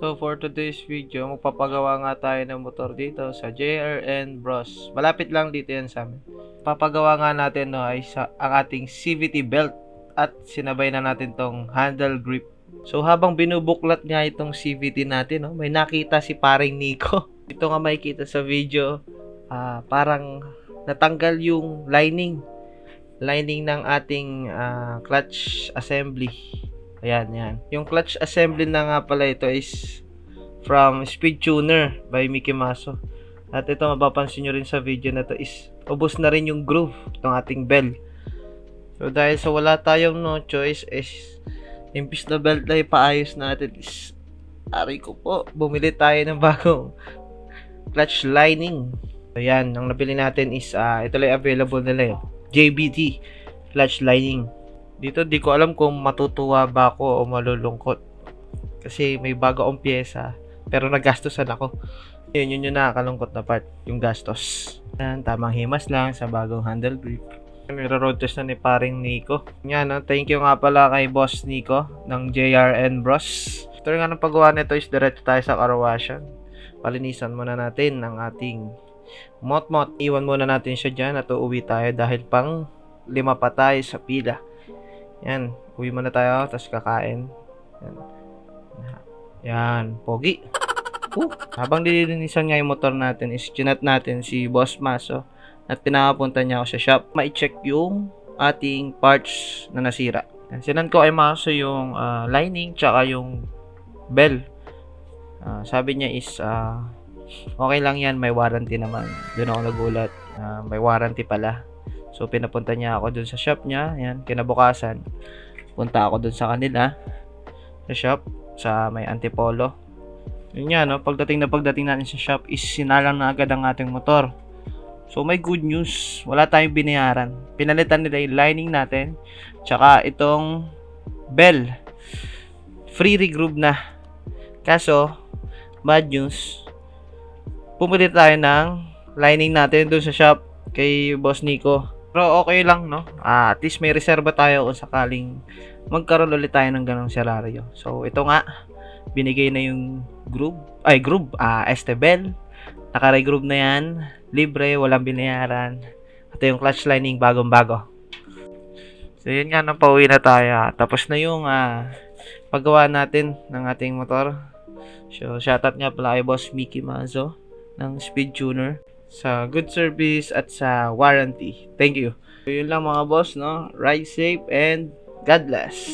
So for today's video, magpapagawa nga tayo ng motor dito sa JRN Bros. Malapit lang dito yan sa amin. Papagawa nga natin ang ating CVT belt at sinabay na natin tong handle grip. So habang binubuklat nga itong CVT natin, may nakita si paring Nico. Ito nga makikita sa video, parang natanggal yung lining ng ating clutch assembly. Ayan, yan. Yung clutch assembly na nga pala ito is from Speed Tuner by Mickey Maso. At ito mapapansin nyo rin sa video na to is ubos na rin yung groove ng ating bell. So dahil sa wala tayong no choice is imbis na belt na ipaayos natin is aray ko po, bumili tayo ng bagong clutch lining. So yan, ang nabili natin is ito lang available nila JBT clutch lining. Dito di ko alam kung matutuwa ba ako o malulungkot kasi may bago akong pyesa pero nagastosan ako. Yun yung nakakalungkot na part, yung gastos. Yan, tamang himas lang sa bagong handle grip. Niro-road test na ni paring Nico. Yan, thank you nga pala kay Boss Nico ng JRN Bros. Ito nga ng paggawa nito is diretso tayo sa car washan. Palinisan muna natin ang ating mot-mot. Iwan muna natin siya dyan at uuwi tayo dahil pang 5 pa tayo sa pila. Yan, uwi muna tayo, tapos kakain. Yan, pogi. Habang dilinisan nga yung motor natin, is chinat natin si Boss Maso at pinapunta niya ako sa shop. Ma-check yung ating parts na nasira. Sinan ko ay Maso yung lining, tsaka yung bell. Sabi niya is, okay lang yan, may warranty naman. Doon ako nagulat, may warranty pala. So, pinapunta niya ako dun sa shop niya. Yan, kinabukasan. Punta ako dun sa kanila. Sa shop. Sa may Antipolo. Yun nga, pagdating natin sa shop is sinalang na agad ang ating motor. So, may good news. Wala tayong binayaran. Pinalitan nila yung lining natin. Tsaka itong bell. Free regroove na. Kaso, bad news. Pumili tayo ng lining natin dun sa shop kay Boss Nico. Pero okay lang, no? At least may reserba tayo kung sakaling magkaroon ulit tayo ng ganong senaryo. So, ito nga. Binigay na yung groove. Estebel. Naka-regroove na yan. Libre, walang binayaran. Ito yung clutch lining, bagong-bago. So, yun nga, pauwi na tayo. Tapos na yung paggawa natin ng ating motor. So, shoutout nga pala kay Boss Mickey Mazo ng Speed Tuner sa good service at sa warranty. Thank you. So, yun lang mga boss, no? Ride safe and God bless.